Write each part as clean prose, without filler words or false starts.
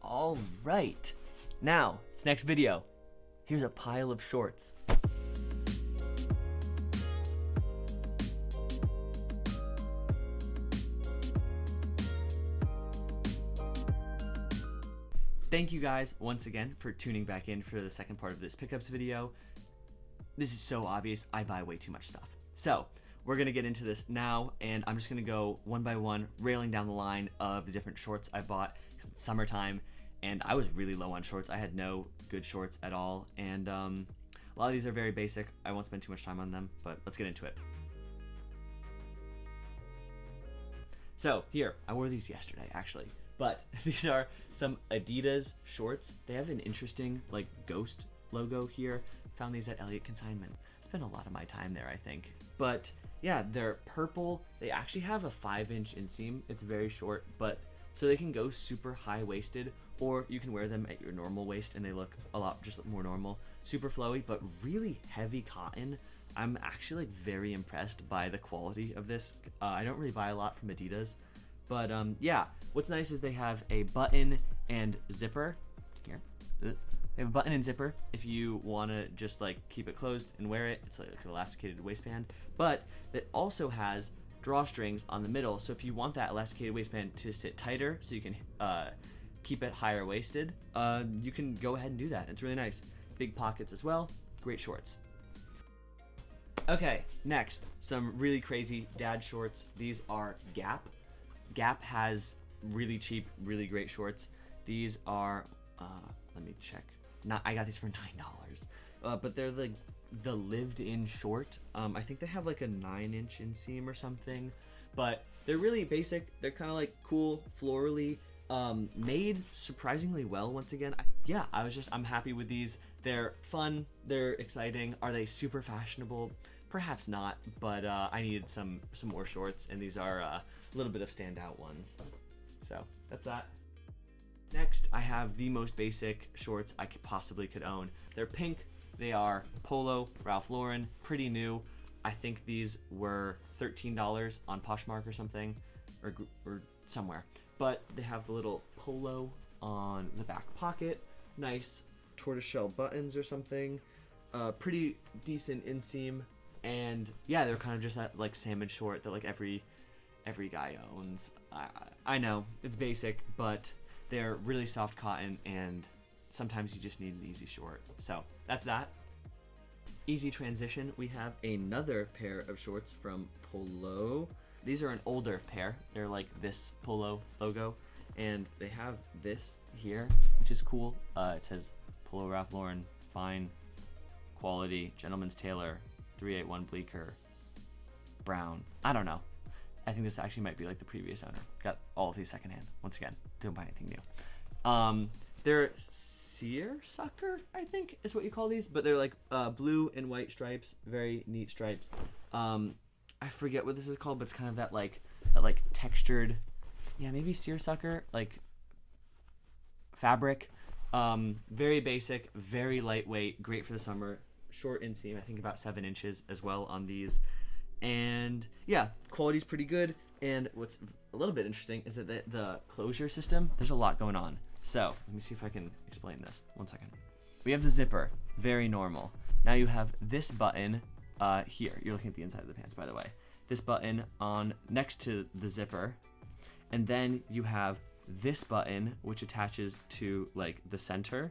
All right, now it's next video. Here's a pile of shorts. Thank you guys once again for tuning back in for the second part of this pickups video. This is so obvious, I buy way too much stuff. So we're gonna get into this now, and I'm just gonna go one by one, railing down the line of the different shorts I bought, because it's summertime, and I was really low on shorts. I had no good shorts at all, and a lot of these are very basic. I won't spend too much time on them, but let's get into it. So here, I wore these yesterday actually, but these are some Adidas shorts. They have an interesting like ghost logo here. Found these at Elliott Consignment. Spent a lot of my time there, I think. But yeah, they're purple. They actually have a 5-inch inseam. It's very short, but so they can go super high-waisted, or you can wear them at your normal waist and they look a lot just more normal. Super flowy, but really heavy cotton. I'm actually like very impressed by the quality of this. I don't really buy a lot from Adidas, but yeah, what's nice is they have a button and zipper here. They have a button and zipper if you want to just like keep it closed and wear it. It's like an elasticated waistband, but it also has drawstrings on the middle. So if you want that elasticated waistband to sit tighter so you can keep it higher waisted, you can go ahead and do that. It's really nice. Big pockets as well. Great shorts. Okay, next, some really crazy dad shorts. These are Gap. Gap has really cheap, really great shorts. These are, let me check. I got these for $9, but they're the lived-in short. I think they have like a 9-inch inseam or something, but they're really basic. They're kind of like cool, florally, made surprisingly well. Once again, I'm happy with these. They're fun. They're exciting. Are they super fashionable? Perhaps not, but I needed some more shorts, and these are a little bit of standout ones. So that's that. Next, I have the most basic shorts I possibly could own. They're pink. They are Polo, Ralph Lauren, pretty new. I think these were $13 on Poshmark or something, or somewhere. But they have the little polo on the back pocket, nice tortoiseshell buttons or something, pretty decent inseam, and yeah, they're kind of just that like salmon short that like every guy owns. I know it's basic, but they're really soft cotton, and sometimes you just need an easy short. So that's that. Easy transition, we have another pair of shorts from Polo. These are an older pair. They're like this Polo logo, and they have this here, which is cool. It says Polo Ralph Lauren, fine quality, gentleman's tailor, 381 Bleecker, brown. I don't know. I think this actually might be like the previous owner. Got all of these secondhand. Once again, don't buy anything new. They're seersucker, I think is what you call these, but they're like blue and white stripes, very neat stripes. I forget what this is called, but it's kind of that like textured, yeah, maybe seersucker like fabric. Very basic, very lightweight, great for the summer. Short inseam, I think about 7 inches as well on these. And yeah, quality's pretty good. And what's a little bit interesting is that the closure system, there's a lot going on. So let me see if I can explain this. 1 second. We have the zipper, very normal. Now you have this button here. You're looking at the inside of the pants, by the way. This button on next to the zipper, and then you have this button which attaches to like the center.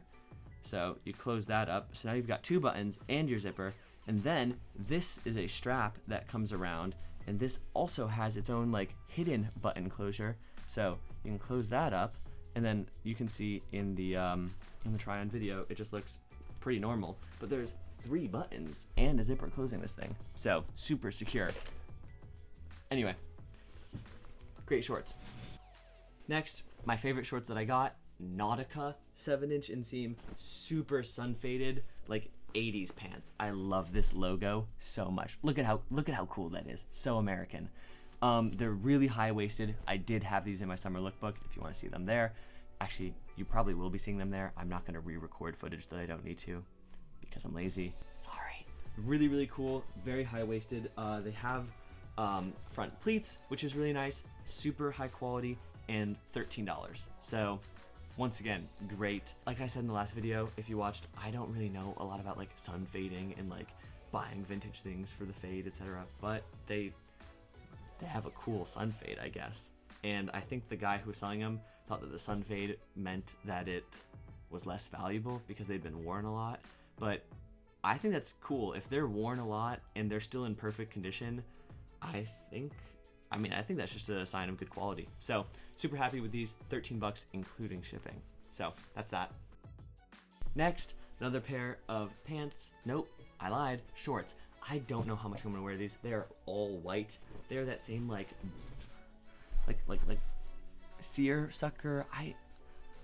So you close that up. So now you've got 2 buttons and your zipper. And then this is a strap that comes around, and this also has its own like hidden button closure. So you can close that up, and then you can see in the try-on video, it just looks pretty normal. But there's 3 buttons and a zipper closing this thing, so super secure. Anyway, great shorts. Next, my favorite shorts that I got, Nautica 7-inch inseam, super sun faded, like 80s pants. I love this logo so much. Look at how cool that is. So American. They're really high-waisted. I did have these in my summer lookbook if you want to see them there. Actually, you probably will be seeing them there. I'm not going to re-record footage that I don't need to because I'm lazy. Sorry. Really, really cool. Very high-waisted. They have front pleats, which is really nice. Super high quality, and $13. So once again, great. Like I said in the last video, if you watched, I don't really know a lot about like sun fading and like buying vintage things for the fade, etc. But they have a cool sun fade, I guess. And I think the guy who was selling them thought that the sun fade meant that it was less valuable because they'd been worn a lot. But I think that's cool. If they're worn a lot and they're still in perfect condition, I think that's just a sign of good quality. So super happy with these, 13 bucks including shipping. So that's that. Next, another pair of pants. Nope, I lied, shorts. I don't know how much I'm gonna wear these. They're all white. They're that same like seersucker.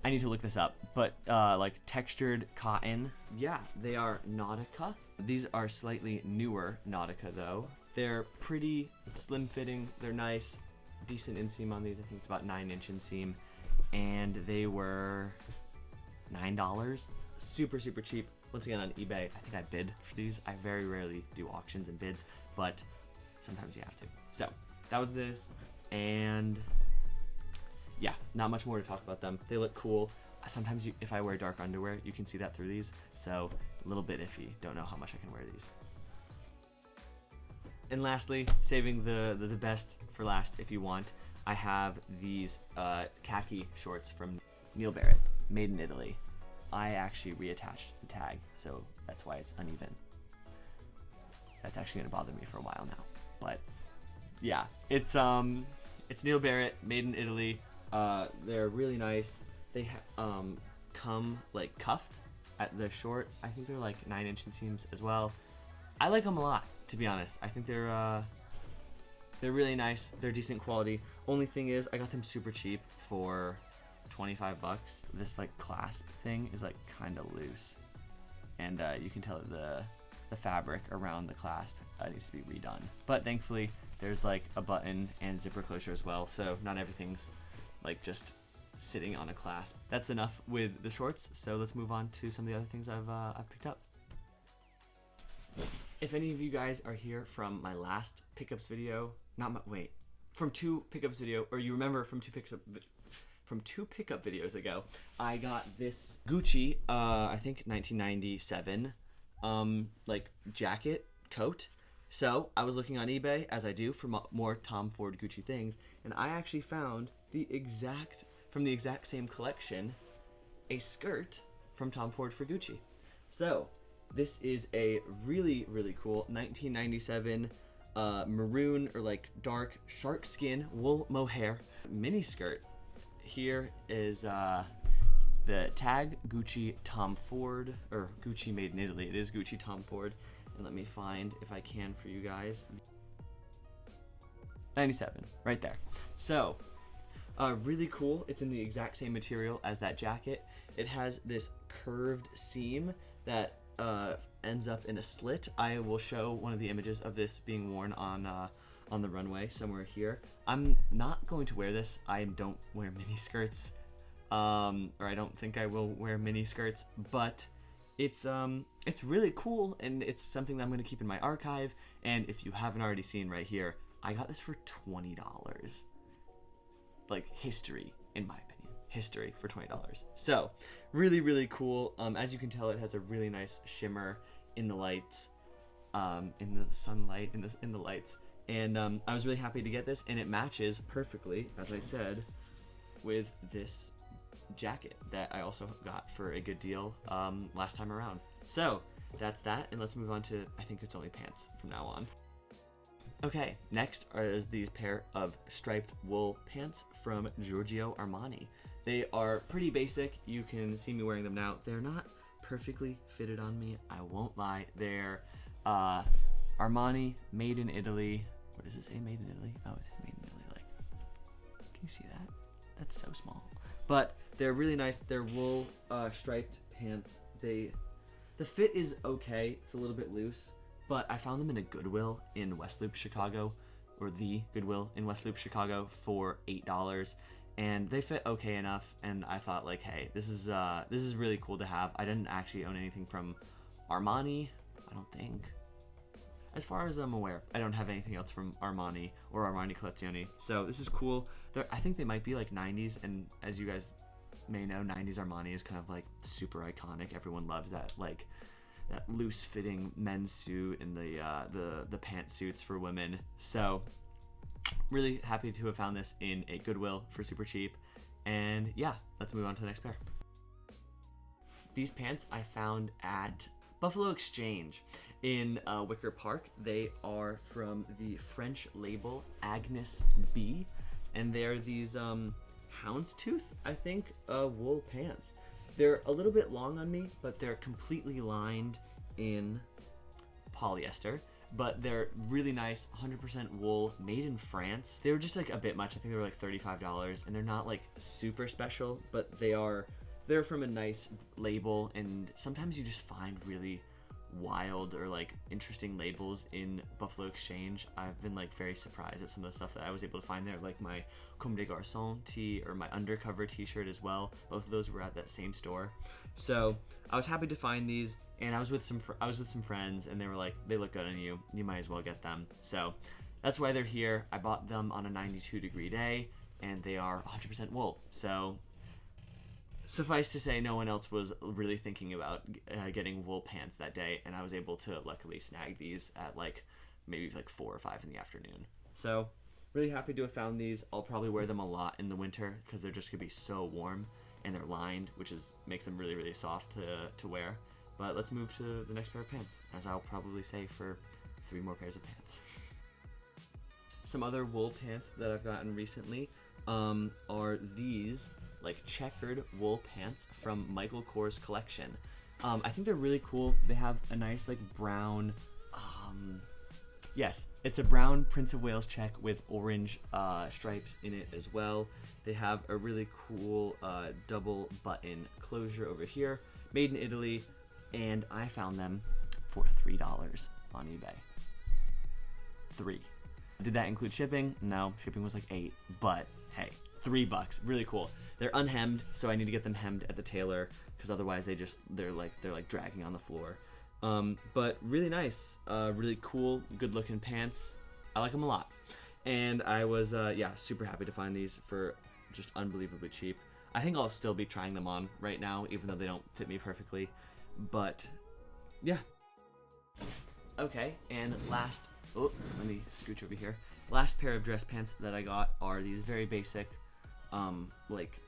I need to look this up, but like textured cotton. Yeah, they are Nautica. These are slightly newer Nautica though. They're pretty slim fitting. They're nice, decent inseam on these. I think it's about 9-inch inseam, and they were $9. Super cheap. Once again on eBay. I think I bid for these. I very rarely do auctions and bids, but sometimes you have to. So that was this, and yeah, not much more to talk about them. They look cool. Sometimes if I wear dark underwear, you can see that through these, so a little bit iffy. Don't know how much I can wear these. And lastly, saving the best for last if you want, I have these khaki shorts from Neil Barrett, made in Italy. I actually reattached the tag, so that's why it's uneven. That's actually gonna bother me for a while now, but yeah, it's Neil Barrett, made in Italy. They're really nice. They come like cuffed at the short. I think they're like 9-inch inseams as well. I like them a lot, to be honest. I think they're really nice. They're decent quality. Only thing is, I got them super cheap for 25 bucks. This like clasp thing is like kind of loose, and you can tell that the fabric around the clasp needs to be redone. But thankfully, there's like a button and zipper closure as well, so not everything's like just sitting on a clasp. That's enough with the shorts, so let's move on to some of the other things I've picked up. If any of you guys are here from my last pickups video, from two pickups video, or you remember from two pickup videos ago, I got this Gucci, I think 1997, like jacket coat. So I was looking on eBay, as I do, for more Tom Ford Gucci things, and I actually found from the exact same collection, a skirt from Tom Ford for Gucci. So this is a really cool 1997 maroon or like dark shark skin wool mohair mini skirt. Here is the tag, Gucci Tom Ford, or Gucci made in Italy. It is Gucci Tom Ford. And let me find, if I can for you guys, 97, right there. So, really cool. It's in the exact same material as that jacket. It has this curved seam that ends up in a slit. I will show one of the images of this being worn on the runway somewhere here. I'm not going to wear this. I don't wear mini skirts, or I don't think I will wear mini skirts, but it's really cool, and it's something that I'm going to keep in my archive. And if you haven't already seen right here, I got this for $20. Like history, in my opinion. History for $20. So really cool. As you can tell, it has a really nice shimmer in the lights, in the sunlight, in the lights. And I was really happy to get this, and it matches perfectly, as I said, with this jacket that I also got for a good deal last time around. So that's that, and let's move on to, I think it's only pants from now on. Okay, next are these pair of striped wool pants from Giorgio Armani. They are pretty basic. You can see me wearing them now. They're not perfectly fitted on me, I won't lie. They're Armani, made in Italy. What does it say, made in Italy? Oh, it says made in Italy. Like, can you see that? That's so small. But they're really nice. They're wool striped pants. The fit is okay. It's a little bit loose, but I found them in a Goodwill in West Loop, Chicago, or the Goodwill in West Loop, Chicago, for $8, and they fit okay enough. And I thought, like, hey, this is really cool to have. I didn't actually own anything from Armani, I don't think. As far as I'm aware, I don't have anything else from Armani or Armani Collezioni, so this is cool. I think they might be like 90s, and as you guys may know, 90s Armani is kind of like super iconic. Everyone loves that, like that loose fitting men's suit and the pantsuits for women. So really happy to have found this in a Goodwill for super cheap. And yeah, let's move on to the next pair. These pants I found at Buffalo Exchange in Wicker Park. They are from the French label Agnes B, and they're these houndstooth, I think, wool pants. They're a little bit long on me, but they're completely lined in polyester, but they're really nice, 100% wool, made in France. They were just like a bit much. I think they were like $35, and they're not like super special, but they're from a nice label, and sometimes you just find really wild or like interesting labels in Buffalo Exchange. I've been like very surprised at some of the stuff that I was able to find there, like my Comme des Garçons tee or my Undercover t-shirt as well. Both of those were at that same store. So I was happy to find these, and I was with some friends, and they were like, they look good on you, you might as well get them. So that's why they're here. I bought them on a 92-degree day, and they are 100% wool. So suffice to say, no one else was really thinking about getting wool pants that day, and I was able to luckily snag these at like maybe like 4 or 5 in the afternoon. So really happy to have found these. I'll probably wear them a lot in the winter because they're just gonna be so warm, and they're lined, which makes them really, really soft to wear. But let's move to the next pair of pants, as I'll probably say for 3 more pairs of pants. Some other wool pants that I've gotten recently are these like checkered wool pants from Michael Kors collection. I think they're really cool. They have a nice like brown, yes, it's a brown Prince of Wales check with orange stripes in it as well. They have a really cool double button closure over here, made in Italy, and I found them for $3 on eBay. 3. Did that include shipping? No, shipping was like 8, but hey, $3, really cool. They're unhemmed, so I need to get them hemmed at the tailor, because otherwise they're like dragging on the floor. But really nice, really cool, good looking pants. I like them a lot, and I was super happy to find these for just unbelievably cheap. I think I'll still be trying them on right now, even though they don't fit me perfectly. But yeah. Okay, and let me scooch over here. Last pair of dress pants that I got are these very basic, like,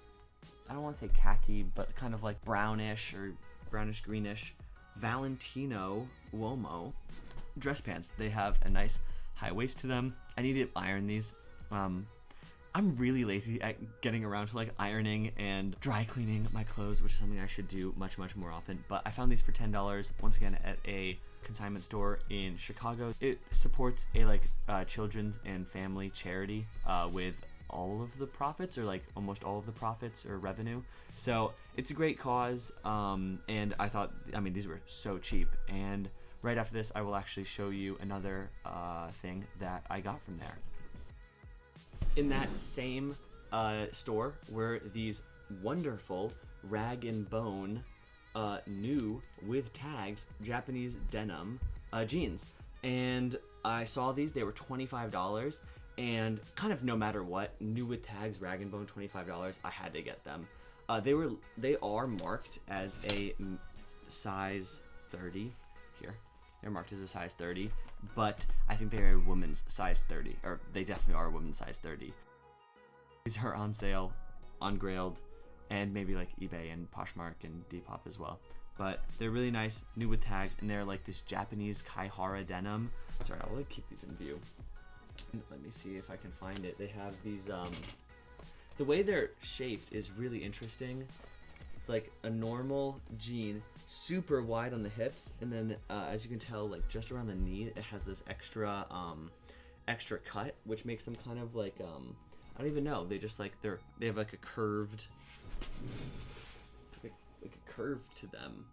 I don't want to say khaki, but kind of like brownish or brownish greenish Valentino Uomo dress pants. They have a nice high waist to them. I need to iron these. I'm really lazy at getting around to like ironing and dry cleaning my clothes, which is something I should do much, much more often. But I found these for $10, once again at a consignment store in Chicago. It supports a like children's and family charity with all of the profits, or like almost all of the profits or revenue. So it's a great cause, and I thought, these were so cheap. And right after this, I will actually show you another thing that I got from there. In that same store were these wonderful rag and bone new with tags Japanese denim jeans, and I saw these. They were $25, and kind of no matter what, new with tags rag and bone, $25, I had to get them. They are marked as a size 30 here. They're marked as a size 30, but I think they're a woman's size 30, or they definitely are a woman's size 30. These are on sale on Grailed, and maybe like eBay and Poshmark and Depop as well. But they're really nice, new with tags, and they're like this Japanese Kaihara denim. Sorry, I'll like keep these in view. Let me see if I can find it. They have these, the way they're shaped is really interesting. It's like a normal jean, super wide on the hips, and then as you can tell, like just around the knee, it has this extra cut, which makes them kind of like I don't even know. They just like they have like a curved, like a curve to them.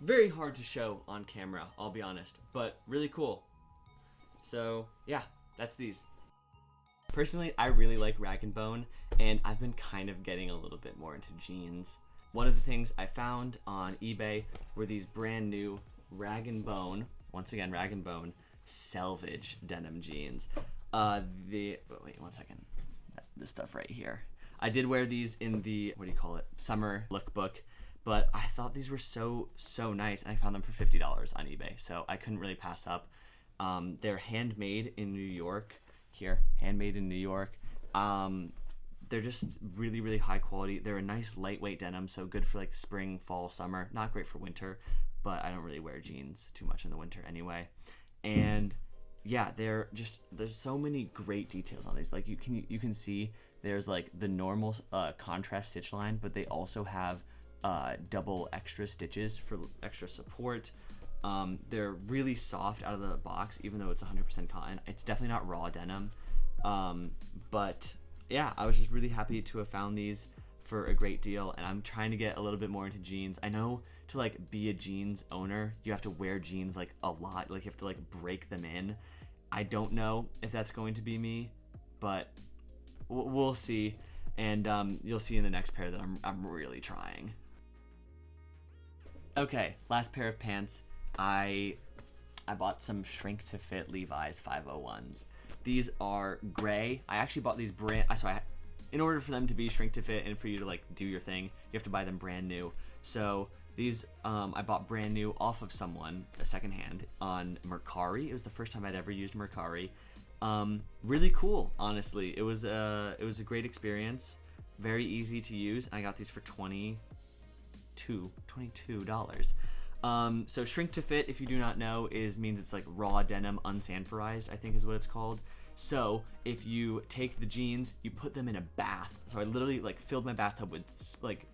Very hard to show on camera, I'll be honest, but really cool. So yeah, that's these. Personally, I really like rag and bone, and I've been kind of getting a little bit more into jeans. One of the things I found on eBay were these brand new rag and bone, once again rag and bone, selvage denim jeans. Wait 1 second. This stuff right here. I did wear these in the, what do you call it, summer lookbook, but I thought these were so nice, and I found them for $50 on eBay, so I couldn't really pass up. They're handmade in New York. Here, handmade in New York. They're just really high quality. They're a nice lightweight denim, so good for like spring, fall, summer. Not great for winter, but I don't really wear jeans too much in the winter anyway. And yeah, there's so many great details on these. Like you can see there's like the normal contrast stitch line, but they also have double extra stitches for extra support. They're really soft out of the box, even though it's 100% cotton. It's definitely not raw denim, but yeah, I was just really happy to have found these for a great deal, and I'm trying to get a little bit more into jeans. I know to like be a jeans owner, you have to wear jeans like a lot, like you have to like break them in. I don't know if that's going to be me, but we'll see, and you'll see in the next pair that I'm really trying. Okay, last pair of pants. I bought some shrink to fit Levi's 501s. These are gray. I actually bought these in order for them to be shrink to fit and for you to like do your thing, you have to buy them brand new. So these I bought brand new off of someone, a secondhand, on Mercari. It was the first time I'd ever used Mercari. Really cool, honestly. It was a great experience. Very easy to use. I got these for $22. So shrink to fit, if you do not know, means it's like raw denim unsanforized, I think is what it's called. So if you take the jeans, you put them in a bath. So I literally like filled my bathtub with like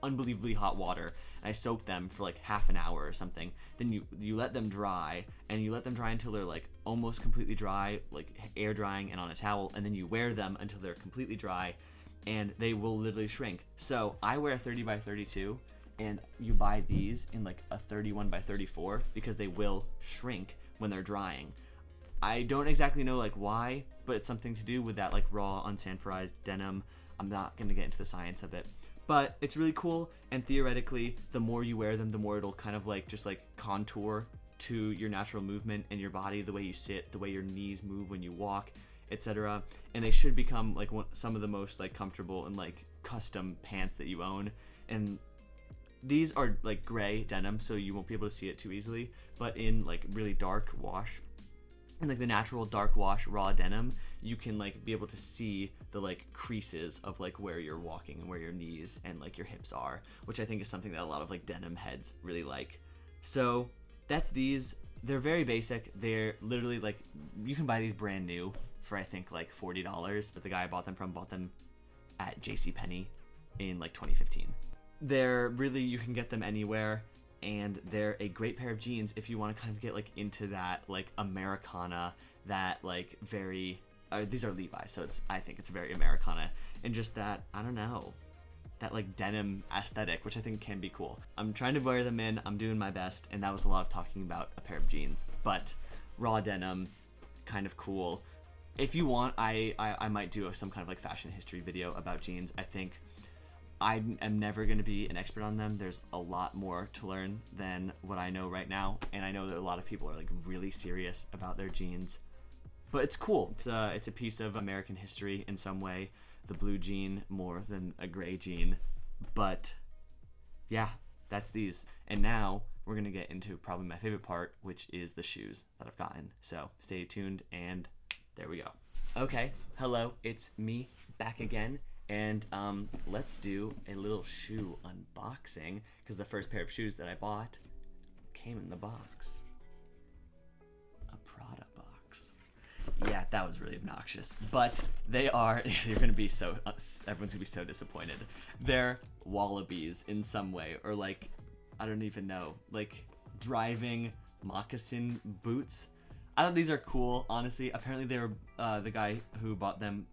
unbelievably hot water, and I soaked them for like half an hour or something. Then you let them dry, and you let them dry until they're like almost completely dry, like air drying and on a towel, and then you wear them until they're completely dry, and they will literally shrink. So I wear a 30 by 32, and you buy these in like a 31 by 34 because they will shrink when they're drying. I don't exactly know like why, but it's something to do with that like raw unsanforized denim. I'm not going to get into the science of it, but it's really cool, and theoretically the more you wear them, the more it'll kind of like just like contour to your natural movement and your body, the way you sit, the way your knees move when you walk, etc. And they should become like some of the most like comfortable and like custom pants that you own. And these are like gray denim, so you won't be able to see it too easily, but in like really dark wash, and like the natural dark wash raw denim, you can like be able to see the like creases of like where you're walking and where your knees and like your hips are, which I think is something that a lot of like denim heads really like. So that's these. They're very basic. They're literally like, you can buy these brand new for I think like $40, but the guy I bought them from bought them at JCPenney in like 2015. They're really, you can get them anywhere, and they're a great pair of jeans if you want to kind of get like into that like Americana, that like very these are Levi's, so I think it's very Americana, and just that, I don't know, that like denim aesthetic, which I think can be cool. I'm trying to wear them in, I'm doing my best, and that was a lot of talking about a pair of jeans, but raw denim, kind of cool. If you want, I might do some kind of like fashion history video about jeans. I think I am never going to be an expert on them. There's a lot more to learn than what I know right now, and I know that a lot of people are like really serious about their jeans. But it's cool. It's a piece of American history in some way. The blue jean more than a gray jean. But yeah, that's these. And now we're going to get into probably my favorite part, which is the shoes that I've gotten. So stay tuned, and there we go. Okay, hello, it's me back again. And let's do a little shoe unboxing, because the first pair of shoes that I bought came in the box. A Prada box. Yeah, that was really obnoxious. But they are, you're going to be so, everyone's going to be so disappointed. They're wallabies in some way, or like, I don't even know, like driving moccasin boots. These are cool, honestly. Apparently they were, the guy who bought them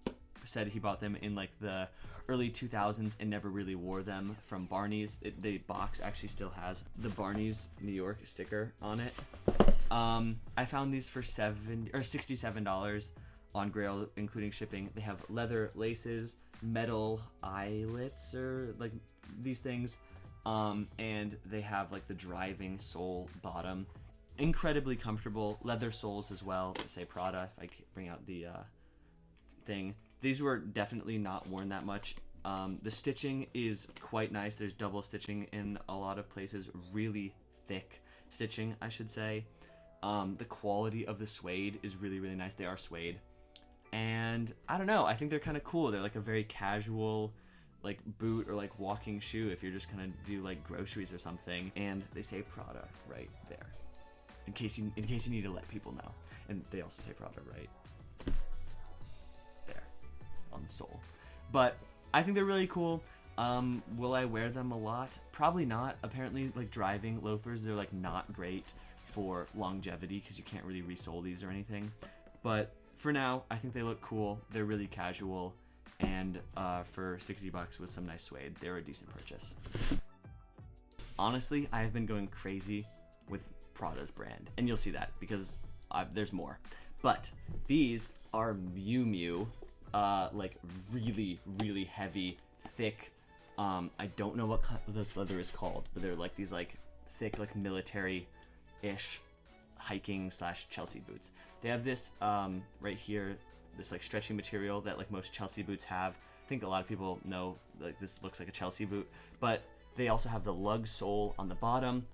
said he bought them in like the early 2000s and never really wore them, from Barney's. The box actually still has the Barney's New York sticker on it. I found these for $67 on Grail, including shipping. They have leather laces, metal eyelets, or like these things, and they have like the driving sole bottom. Incredibly comfortable. Leather soles as well, to say Prada, if I bring out the thing. These were definitely not worn that much The stitching is quite nice. There's double stitching in a lot of places, really thick stitching, I should say. The quality of the suede is really, really nice. They are suede. And I don't know, I think they're kind of cool. They're like a very casual like boot or like walking shoe if you're just gonna do like groceries or something. And they say Prada right there, in case you need to let people know. And they also say Prada right there on the sole. But I think they're really cool. Will I wear them a lot? Probably not. Apparently, like driving loafers, they're like not great for longevity because you can't really resole these or anything. But for now, I think they look cool. They're really casual, and for $60 with some nice suede, they're a decent purchase. Honestly, I have been going crazy with Prada's brand, and you'll see that because there's more. But these are Miu Miu, like really, really heavy, thick. I don't know what this leather is called, but they're like these like thick, like military-ish hiking / Chelsea boots. They have this right here, this like stretchy material that like most Chelsea boots have. I think a lot of people know like this looks like a Chelsea boot, but they also have the lug sole on the bottom,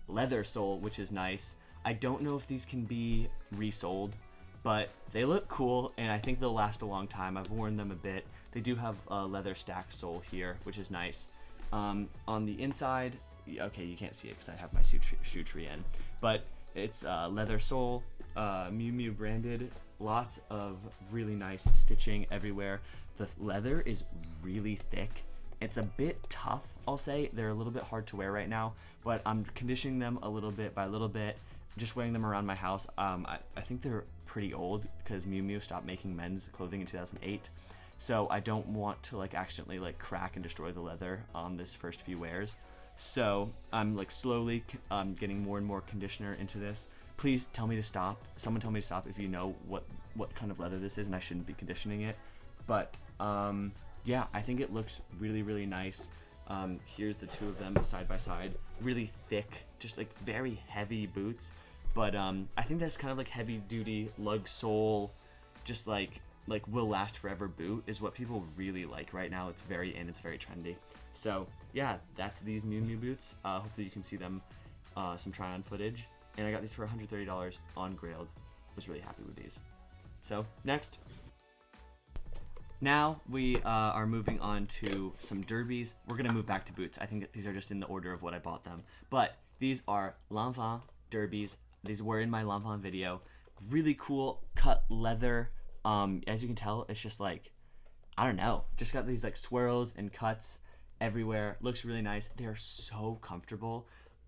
leather sole, which is nice. I don't know if these can be resoled, but they look cool, and I think they'll last a long time. I've worn them a bit. They do have a leather stack sole here, which is nice. On the inside, okay, you can't see it because I have my shoe tree in, but it's leather sole, Miu Miu branded, lots of really nice stitching everywhere. The leather is really thick. It's a bit tough, I'll say. They're a little bit hard to wear right now, but I'm conditioning them a little bit by little bit, just wearing them around my house. I think they're pretty old because Miu Miu stopped making men's clothing in 2008. So I don't want to like accidentally like crack and destroy the leather on this first few wears. So I'm like slowly getting more and more conditioner into this. Please tell me to stop. Someone tell me to stop if you know what kind of leather this is and I shouldn't be conditioning it. But yeah, I think it looks really, really nice. Here's the two of them side by side. Really thick, just like very heavy boots. But I think that's kind of like heavy duty lug sole, just like will last forever boot is what people really like right now. It's very in, it's very trendy. So yeah, that's these Miu Miu boots. Hopefully you can see them, some try on footage. And I got these for $130 on Grailed. Was really happy with these. So next. Now we are moving on to some derbies. We're gonna move back to boots. I think that these are just in the order of what I bought them. But these are L'Enfant derbies. These were in my L'Enfant video. Really cool cut leather. As you can tell, it's just like, I don't know, just got these like swirls and cuts everywhere. Looks really nice. They are so comfortable.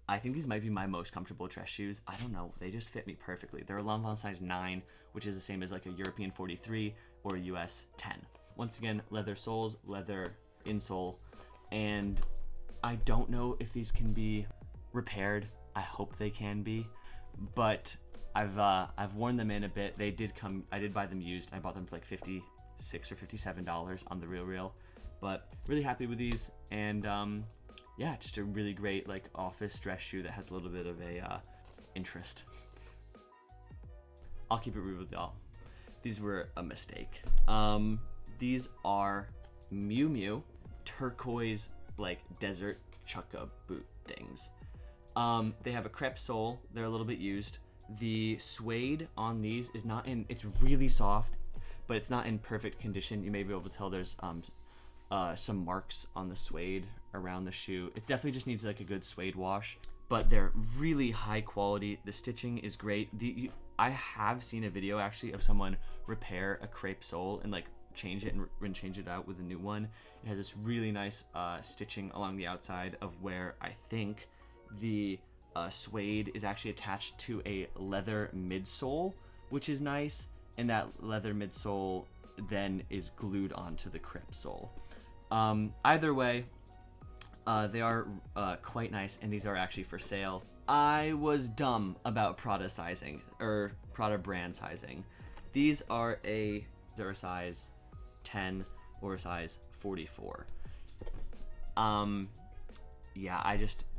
I think these might be my most comfortable dress shoes. I don't know, they just fit me perfectly. They're a L'Enfant size 9, which is the same as like a European 43 or a US 10. Once again, leather soles, leather insole, and I don't know if these can be repaired. I hope they can be, but I've worn them in a bit. They did come, I did buy them used. I bought them for like $56 or $57 on the RealReal, but really happy with these. And yeah, just a really great like office dress shoe that has a little bit of a interest. I'll keep it real with y'all. These were a mistake. These are Miu Miu turquoise like desert chukka boot things. They have a crepe sole. They're a little bit used. The suede on these is not in, it's really soft, but it's not in perfect condition. You may be able to tell there's some marks on the suede around the shoe. It definitely just needs like a good suede wash, but they're really high quality. The stitching is great. I have seen a video actually of someone repair a crepe sole and like change it and change it out with a new one. It has this really nice stitching along the outside of where I think the suede is actually attached to a leather midsole, which is nice, and that leather midsole then is glued onto the crepe sole. Either way, they are quite nice, and these are actually for sale. I was dumb about Prada sizing, or Prada brand sizing. These are a size 10 or a size 44. Yeah,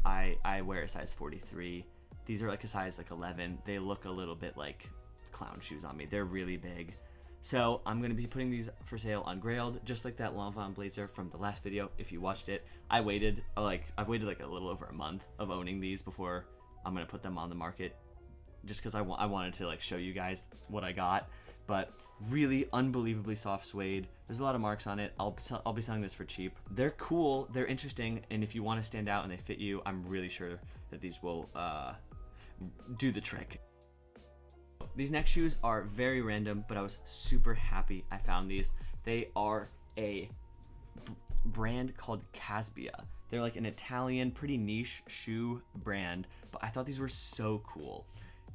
I wear a size 43. These are like a size like 11. They look a little bit like clown shoes on me. They're really big. So I'm going to be putting these for sale on Grailed, just like that Lanvin blazer from the last video. If you watched it, I've waited like a little over a month of owning these before I'm going to put them on the market, just because I wanted to like show you guys what I got. But really unbelievably soft suede. There's a lot of marks on it. I'll be selling this for cheap. They're cool, they're interesting, and if you want to stand out and they fit you, I'm really sure that these will do the trick. These next shoes are very random, but I was super happy I found these. They are a brand called Casbia. They're like an Italian, pretty niche shoe brand, but I thought these were so cool.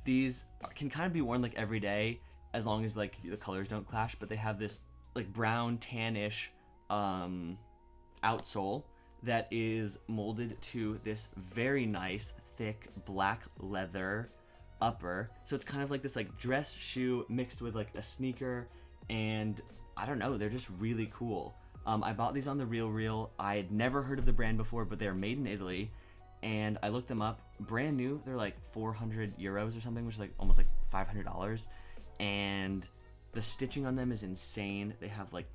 These can kind of be worn like every day, as long as like the colors don't clash, but they have this like brown tannish outsole that is molded to this very nice thick black leather upper. So it's kind of like this like dress shoe mixed with like a sneaker, and I don't know, they're just really cool. I bought these on the RealReal. I had never heard of the brand before, but they're made in Italy, and I looked them up. Brand new, they're like 400 euros or something, which is like almost like $500. And the stitching on them is insane. They have like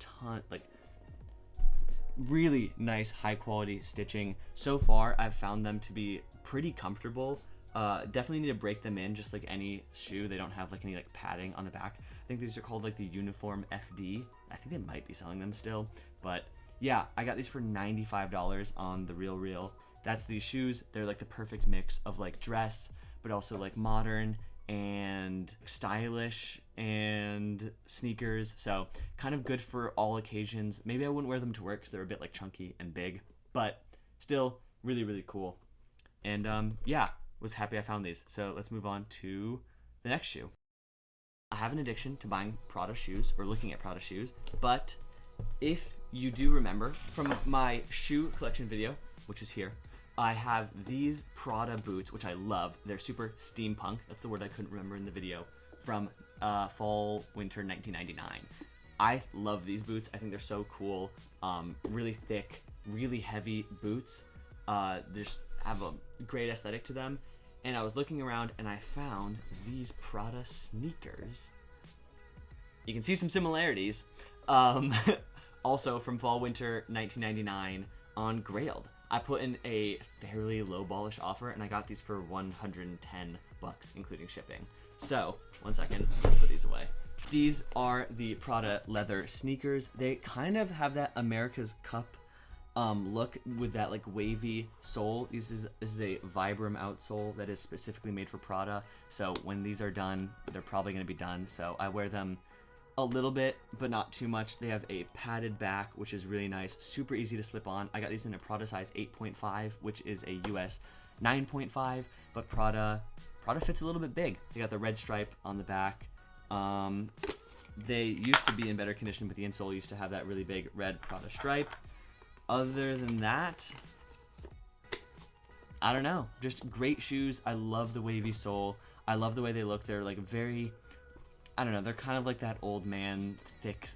really nice high quality stitching. So far I've found them to be pretty comfortable. Definitely need to break them in, just like any shoe. They don't have like any like padding on the back. I think these are called like the Uniform FD. I think they might be selling them still, but yeah, I got these for $95 on the RealReal. That's these shoes. They're like the perfect mix of like dress, but also like modern and stylish and sneakers. So kind of good for all occasions. Maybe I wouldn't wear them to work because they're a bit like chunky and big, but still really, really cool. And yeah, was happy I found these. So let's move on to the next shoe. I have an addiction to buying Prada shoes or looking at Prada shoes, but if you do remember from my shoe collection video, which is here, I have these Prada boots, which I love. They're super steampunk. That's the word I couldn't remember in the video, from fall winter 1999. I love these boots. I think they're so cool. Really thick, really heavy boots. They just have a great aesthetic to them. And I was looking around and I found these Prada sneakers. You can see some similarities. Also from fall winter 1999 on Grailed. I put in a fairly low ballish offer and I got these for $110 including shipping. So, one second, I'll put these away. These are the Prada leather sneakers. They kind of have that America's Cup look with that like wavy sole. This is a Vibram outsole that is specifically made for Prada. So when these are done, they're probably going to be done. So I wear them a little bit, but not too much. They have a padded back, which is really nice. Super easy to slip on. I got these in a Prada size 8.5, which is a US 9.5, but Prada fits a little bit big. They got the red stripe on the back. They used to be in better condition, but the insole used to have that really big red Prada stripe. Other than that, I don't know. Just great shoes. I love the wavy sole. I love the way they look. They're like very, I don't know, they're kind of like that old man thick,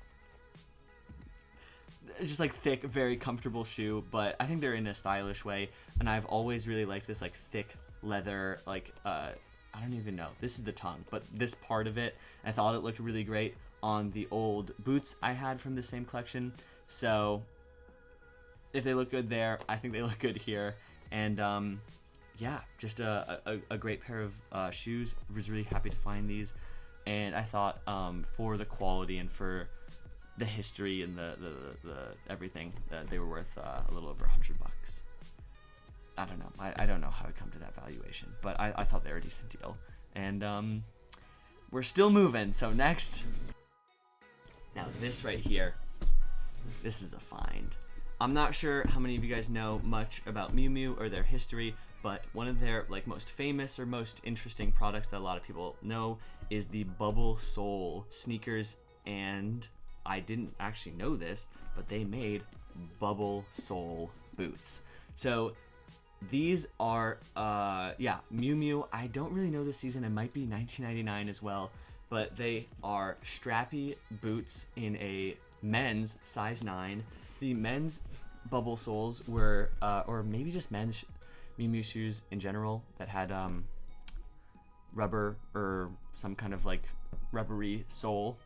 just like thick, very comfortable shoe, but I think they're in a stylish way. And I've always really liked this like thick leather, like, I don't even know. This is the tongue, but this part of it, I thought it looked really great on the old boots I had from the same collection. So if they look good there, I think they look good here. And yeah, just a great pair of shoes. Was really happy to find these, and I thought for the quality and for the history and the everything, that they were worth a little over $100. I don't know. I don't know how it come to that valuation, but I thought they were a decent deal. And we're still moving. So next, now this right here, this is a find. I'm not sure how many of you guys know much about Miu Miu or their history, but one of their like most famous or most interesting products that a lot of people know is the bubble sole sneakers. And I didn't actually know this, but they made bubble sole boots. So these are yeah, Miu Miu. I don't really know the season. It might be 1999 as well, but they are strappy boots in a men's size 9. The men's bubble soles were, or maybe just men's Miu Miu shoes in general that had rubber or some kind of like rubbery sole.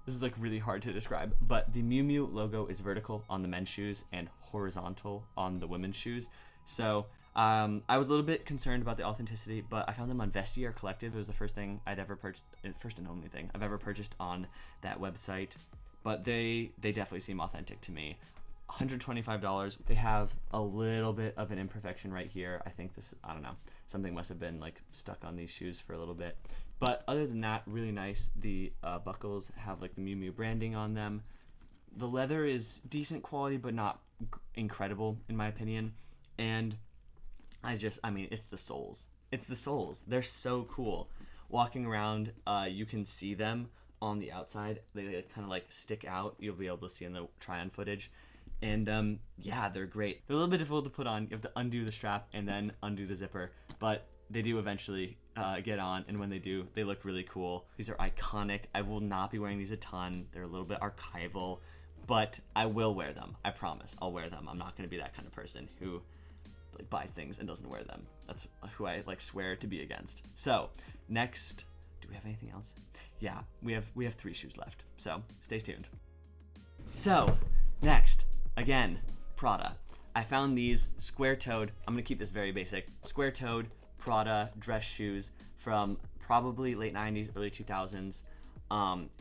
This is like really hard to describe, but the Miu Miu logo is vertical on the men's shoes and horizontal on the women's shoes. So I was a little bit concerned about the authenticity, but I found them on Vestiaire Collective. It was the first thing I'd ever purchased, first and only thing I've ever purchased on that website. But they definitely seem authentic to me. $125. They have a little bit of an imperfection right here. I think this, I don't know, something must have been like stuck on these shoes for a little bit. But other than that, really nice. The buckles have like the Miu Miu branding on them. The leather is decent quality, but not incredible in my opinion. And I mean, it's the soles. It's the soles. They're so cool. Walking around, you can see them on the outside. They kind of like stick out. You'll be able to see in the try-on footage. And yeah, they're great. They're a little bit difficult to put on. You have to undo the strap and then undo the zipper, but they do eventually get on, and when they do, they look really cool. These are iconic. I will not be wearing these a ton. They're a little bit archival, but I will wear them. I promise I'll wear them. I'm not going to be that kind of person who like buys things and doesn't wear them. That's who I like swear to be against. So next, do we have anything else? Yeah, we have 3 shoes left, so stay tuned. So next, again, Prada. I found these square-toed, I'm gonna keep this very basic, square-toed Prada dress shoes from probably late 90s, early 2000s,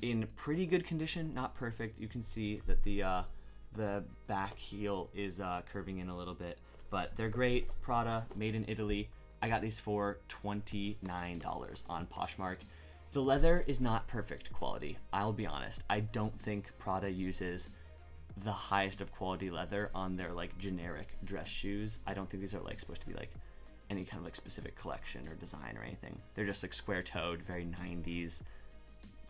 in pretty good condition, not perfect. You can see that the back heel is curving in a little bit, but they're great. Prada, made in Italy. I got these for $29 on Poshmark. The leather is not perfect quality, I'll be honest. I don't think Prada uses the highest of quality leather on their like generic dress shoes. I don't think these are like supposed to be like any kind of like specific collection or design or anything. They're just like square-toed, very 90s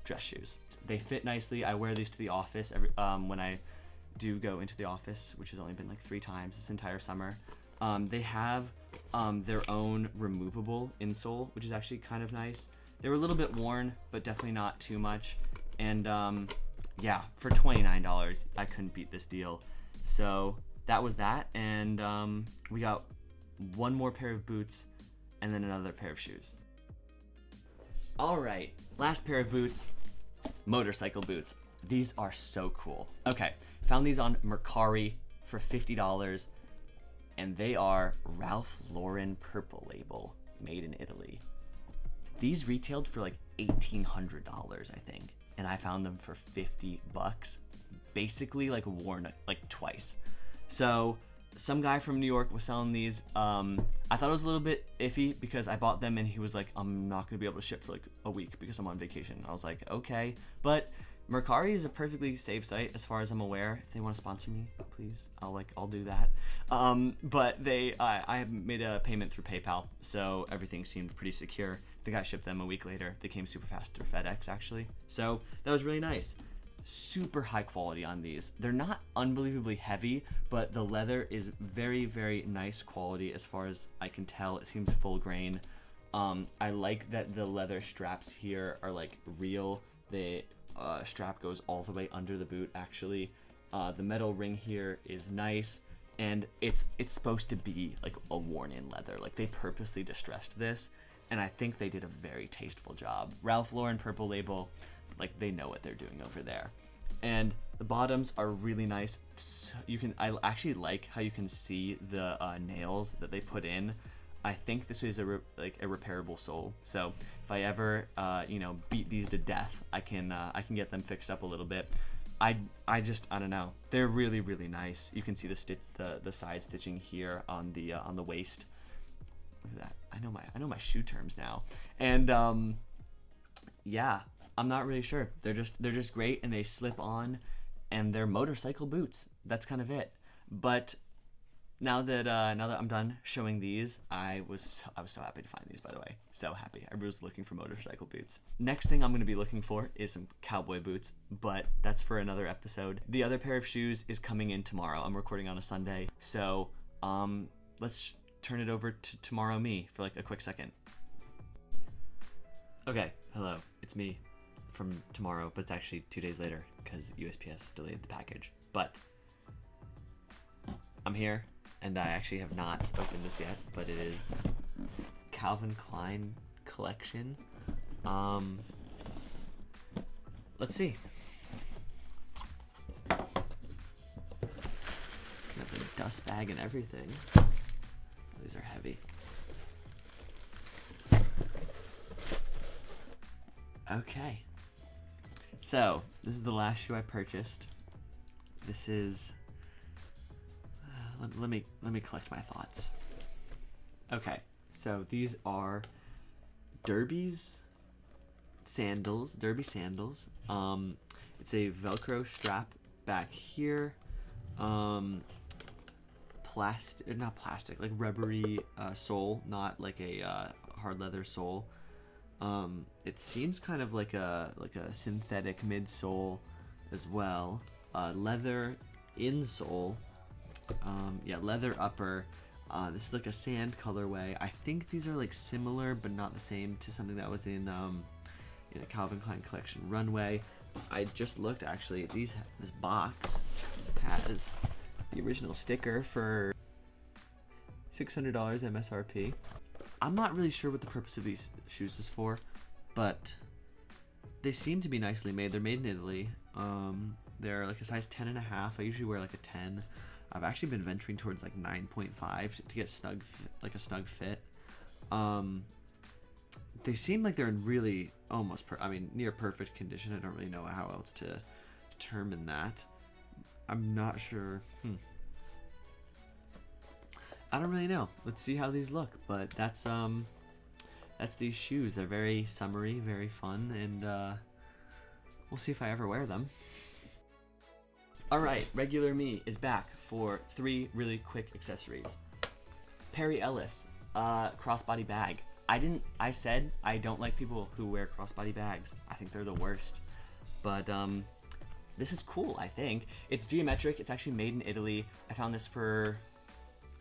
dress shoes. They fit nicely. I wear these to the office every when I do go into the office, which has only been like 3 times this entire summer. They have their own removable insole, which is actually kind of nice. They were a little bit worn, but definitely not too much. And yeah, for $29, I couldn't beat this deal. So that was that, and we got one more pair of boots and then another pair of shoes. All right, last pair of boots, motorcycle boots. These are so cool. Okay, found these on Mercari for $50, and they are Ralph Lauren Purple Label, made in Italy. These retailed for like $1,800, I think, and I found them for $50, basically like worn like twice. So some guy from New York was selling these. I thought it was a little bit iffy because I bought them and he was like, I'm not gonna be able to ship for like a week because I'm on vacation. I was like, okay, but Mercari is a perfectly safe site as far as I'm aware. If they want to sponsor me, please, I'll do that. But I made a payment through PayPal, so everything seemed pretty secure. The guy shipped them a week later. They came super fast through FedEx actually, so that was really nice. Super high quality on these. They're not unbelievably heavy, but the leather is very, very nice quality as far as I can tell. It seems full grain. I like that the leather straps here are like real. The strap goes all the way under the boot actually. The metal ring here is nice, and it's supposed to be like a worn-in leather. Like they purposely distressed this, and I think they did a very tasteful job. Ralph Lauren Purple Label, like they know what they're doing over there. And the bottoms are really nice. I actually like how you can see the nails that they put in. I think this is a repairable sole. So if I ever beat these to death, I can get them fixed up a little bit. I don't know. They're really, really nice. You can see the side stitching here on the waist. Look at that. I know my shoe terms now. And yeah, I'm not really sure. They're just great, and they slip on, and they're motorcycle boots. That's kind of it. But now that I'm done showing these, I was so happy to find these, by the way. So happy. I was looking for motorcycle boots. Next thing I'm going to be looking for is some cowboy boots, but that's for another episode. The other pair of shoes is coming in tomorrow. I'm recording on a Sunday. So let's turn it over to Tomorrow Me for like a quick second. Okay, hello. It's me from tomorrow, but it's actually 2 days later because USPS delayed the package. But I'm here, and I actually have not opened this yet, but it is Calvin Klein collection. Let's see. dust bag and everything. These are heavy. Okay. So, this is the last shoe I purchased. This is... let me collect my thoughts. Okay, so these are Derby sandals. It's a Velcro strap back here. Not plastic, like rubbery sole, not like a hard leather sole. It seems kind of like a synthetic midsole as well. Leather insole. Yeah, leather upper. This is like a sand colorway. I think these are like similar but not the same to something that was in a Calvin Klein collection runway. I just looked actually. This box has the original sticker for $600 MSRP. I'm not really sure what the purpose of these shoes is for, but they seem to be nicely made. They're made in Italy. They're like a size 10.5. I usually wear like a 10. I've actually been venturing towards like 9.5 to get a snug fit. They seem like they're in really almost near perfect condition. I don't really know how else to determine that. I'm not sure. I don't really know. Let's see how these look. But that's these shoes. They're very summery, very fun, and we'll see if I ever wear them. Alright, regular me is back for 3 really quick accessories. Perry Ellis, crossbody bag. I said I don't like people who wear crossbody bags. I think they're the worst. But this is cool, I think. It's geometric. It's actually made in Italy. I found this for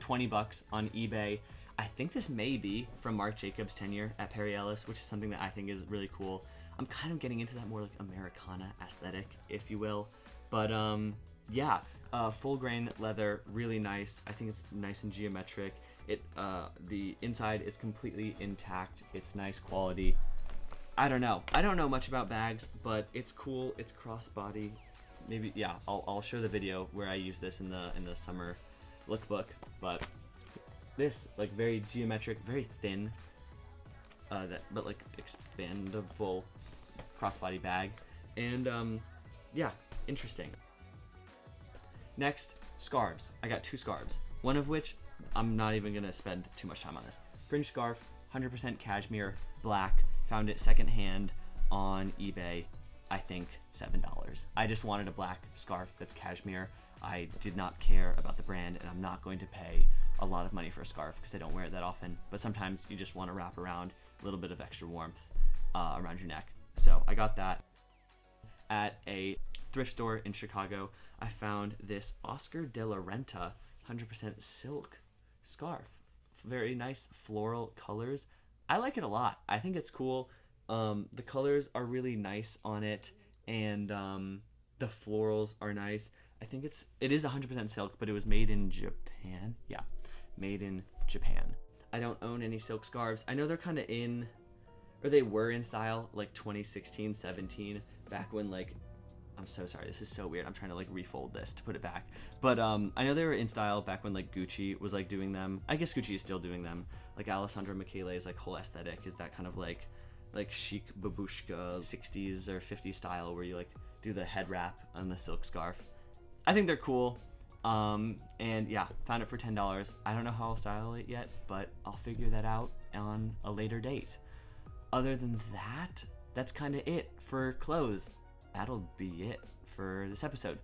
$20 on eBay. I think this may be from Marc Jacobs' tenure at Perry Ellis, which is something that I think is really cool. I'm kind of getting into that more like Americana aesthetic, if you will. But yeah, full grain leather, really nice. I think it's nice and geometric. The inside is completely intact. It's nice quality. I don't know much about bags, but it's cool. It's crossbody. Maybe, yeah, I'll show the video where I use this in the summer lookbook. But this, like, very geometric, very thin, but like expandable crossbody bag, and yeah, interesting. Next, scarves. I got 2 scarves, one of which I'm not even gonna spend too much time on this. Fringe scarf, 100% cashmere, black. Found it secondhand on eBay. I think $7. I just wanted a black scarf that's cashmere. I did not care about the brand, and I'm not going to pay a lot of money for a scarf because I don't wear it that often. But sometimes you just want to wrap around a little bit of extra warmth around your neck. So I got that at a thrift store in Chicago. I found this Oscar de la Renta 100% silk scarf. Very nice floral colors. I like it a lot. I think it's cool. The colors are really nice on it, and the florals are nice. I think it is 100% silk, but it was made in Japan. Yeah, made in Japan. I don't own any silk scarves. I know they're kind of in, or they were in style like 2016, 17, back when like, I'm so sorry, this is so weird. I'm trying to like refold this to put it back. But I know they were in style back when like Gucci was like doing them. I guess Gucci is still doing them. Like Alessandro Michele's like whole aesthetic is that kind of like chic babushka 60s or 50s style where you like do the head wrap on the silk scarf. I think they're cool. And yeah, found it for $10. I don't know how I'll style it yet, but I'll figure that out on a later date. Other than that, that's kind of it for clothes. That'll be it for this episode.